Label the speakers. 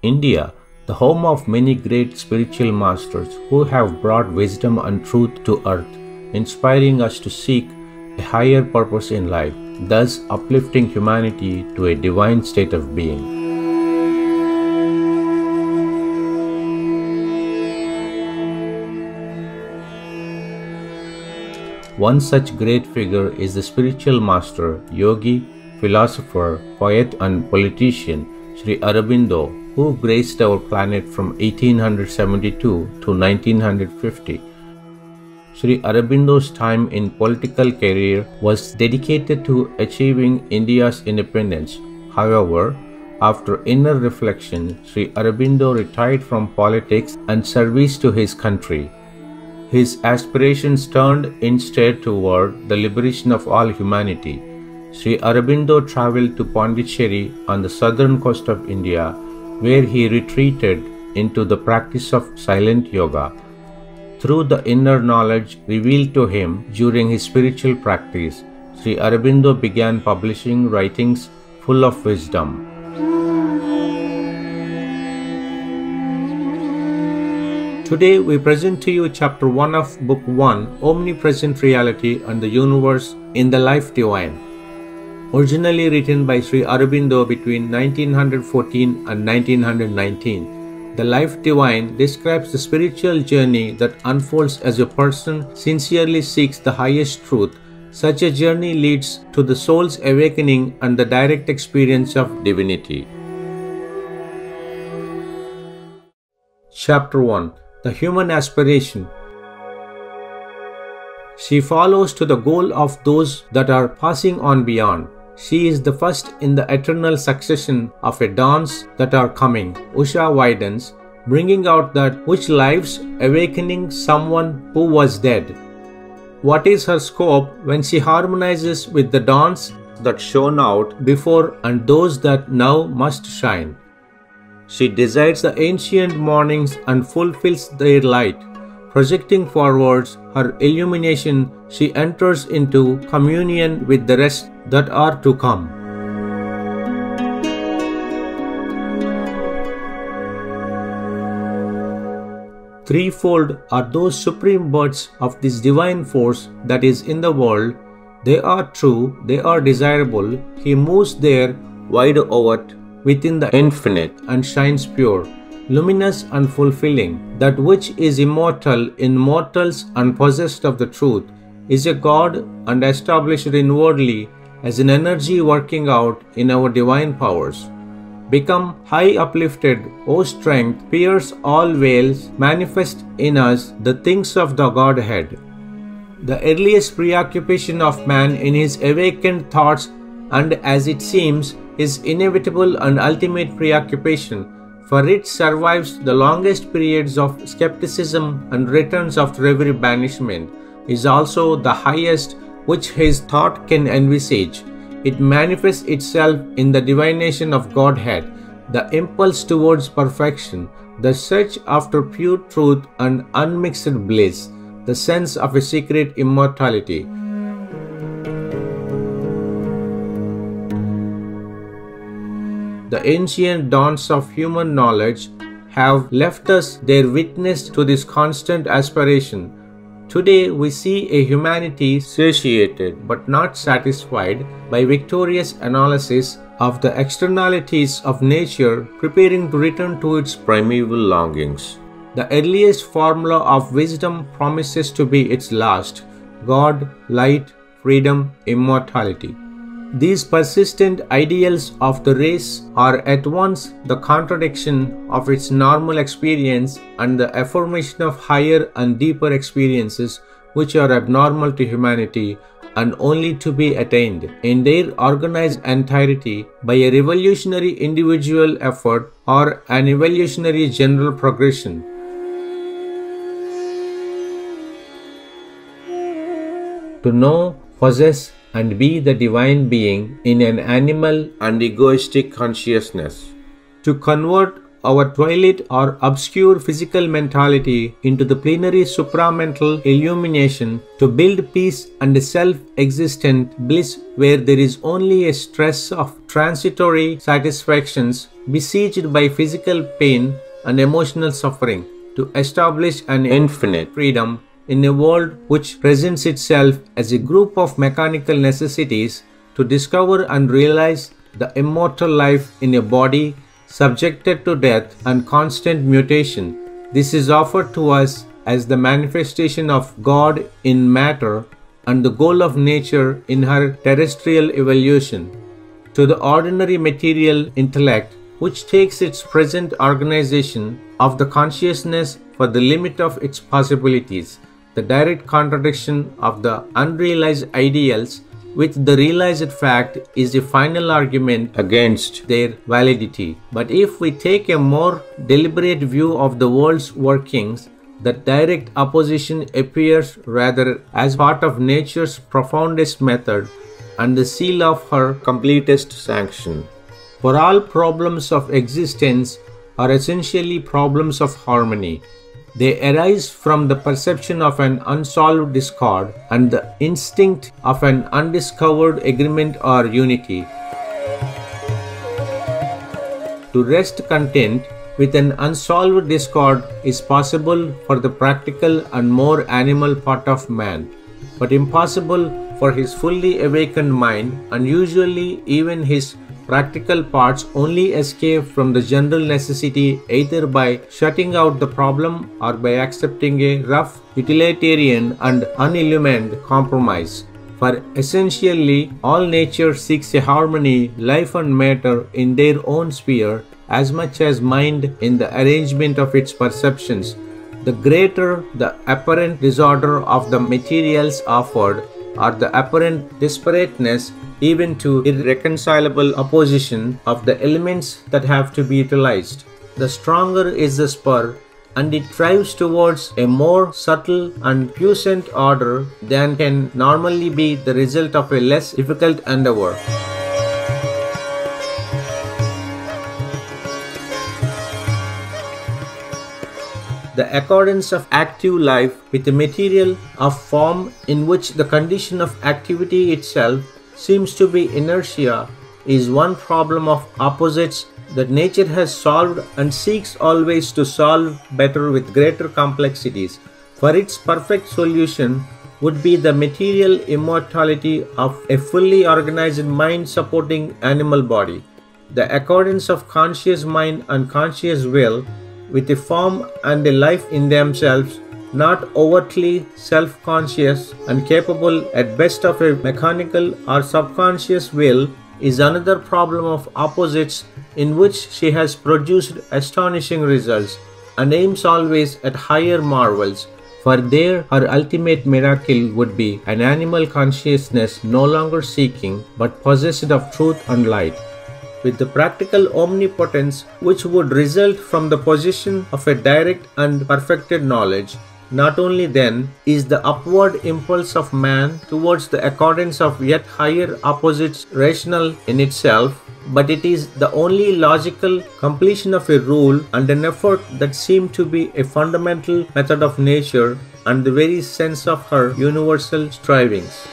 Speaker 1: India, the home of many great spiritual masters who have brought wisdom and truth to earth, inspiring us to seek a higher purpose in life, thus uplifting humanity to a divine state of being. One such great figure is the spiritual master, yogi, philosopher, poet and politician Sri Aurobindo, who graced our planet from 1872 to 1950. Sri Aurobindo's time in political career was dedicated to achieving India's independence. However, after inner reflection, Sri Aurobindo retired from politics and service to his country. His aspirations turned instead toward the liberation of all humanity. Sri Aurobindo traveled to Pondicherry on the southern coast of India, where he retreated into the practice of silent yoga. Through the inner knowledge revealed to him during his spiritual practice, Sri Aurobindo began publishing writings full of wisdom. Today we present to you Chapter 1 of Book 1, Omnipresent Reality and the Universe in the Life Divine. Originally written by Sri Aurobindo between 1914 and 1919, the Life Divine describes the spiritual journey that unfolds as a person sincerely seeks the highest truth. Such a journey leads to the soul's awakening and the direct experience of divinity. Chapter 1. The Human Aspiration. She follows to the goal of those that are passing on beyond. She is the first in the eternal succession of a dawns that are coming. Usha widens, bringing out that which lives, awakening someone who was dead. What is her scope when she harmonizes with the dawns that shone out before and those that now must shine? She desires the ancient mornings and fulfills their light. Projecting forwards her illumination, she enters into communion with the rest that are to come. Threefold are those supreme births of this divine force that is in the world. They are true, they are desirable. He moves there wide overt within the infinite and shines pure, luminous and fulfilling. That which is immortal in mortals and possessed of the truth is a God and established inwardly as an energy working out in our divine powers. Become high uplifted, O strength, pierce all veils, manifest in us the things of the Godhead. The earliest preoccupation of man in his awakened thoughts, and as it seems, his inevitable and ultimate preoccupation, for it survives the longest periods of skepticism and returns after every banishment, is also the highest which his thought can envisage. It manifests itself in the divination of Godhead, the impulse towards perfection, the search after pure truth and unmixed bliss, the sense of a secret immortality. The ancient dawns of human knowledge have left us their witness to this constant aspiration. Today we see a humanity satiated but not satisfied by victorious analysis of the externalities of nature, preparing to return to its primeval longings. The earliest formula of wisdom promises to be its last: God, light, freedom, immortality. These persistent ideals of the race are at once the contradiction of its normal experience and the affirmation of higher and deeper experiences which are abnormal to humanity and only to be attained in their organized entirety by a revolutionary individual effort or an evolutionary general progression. To know, possess, and be the divine being in an animal and egoistic consciousness. To convert our twilight or obscure physical mentality into the plenary supramental illumination to build peace and self-existent bliss where there is only a stress of transitory satisfactions besieged by physical pain and emotional suffering, to establish an infinite freedom in a world which presents itself as a group of mechanical necessities, to discover and realize the immortal life in a body subjected to death and constant mutation. This is offered to us as the manifestation of God in matter and the goal of nature in her terrestrial evolution. To the ordinary material intellect, which takes its present organization of the consciousness for the limit of its possibilities, the direct contradiction of the unrealized ideals with the realized fact is a final argument against their validity. But if we take a more deliberate view of the world's workings, the direct opposition appears rather as part of nature's profoundest method and the seal of her completest sanction. For all problems of existence are essentially problems of harmony. They arise from the perception of an unsolved discord and the instinct of an undiscovered agreement or unity. To rest content with an unsolved discord is possible for the practical and more animal part of man, but impossible for his fully awakened mind, and usually even his practical parts only escape from the general necessity either by shutting out the problem or by accepting a rough, utilitarian and unillumined compromise. For essentially all nature seeks a harmony, life and matter in their own sphere as much as mind in the arrangement of its perceptions. The greater the apparent disorder of the materials offered, or the apparent disparateness, even to irreconcilable opposition of the elements that have to be utilized, the stronger is the spur, and it drives towards a more subtle and puissant order than can normally be the result of a less difficult endeavor. The accordance of active life with the material of form, in which the condition of activity itself seems to be inertia, is one problem of opposites that nature has solved and seeks always to solve better with greater complexities. For its perfect solution would be the material immortality of a fully organized mind supporting animal body. The accordance of conscious mind and conscious will with a form and a life in themselves, not overtly self-conscious and capable at best of a mechanical or subconscious will, is another problem of opposites in which she has produced astonishing results, and aims always at higher marvels, for there her ultimate miracle would be an animal consciousness no longer seeking but possessed of truth and light. With the practical omnipotence which would result from the possession of a direct and perfected knowledge, not only then is the upward impulse of man towards the accordance of yet higher opposites rational in itself, but it is the only logical completion of a rule and an effort that seem to be a fundamental method of nature and the very sense of her universal strivings.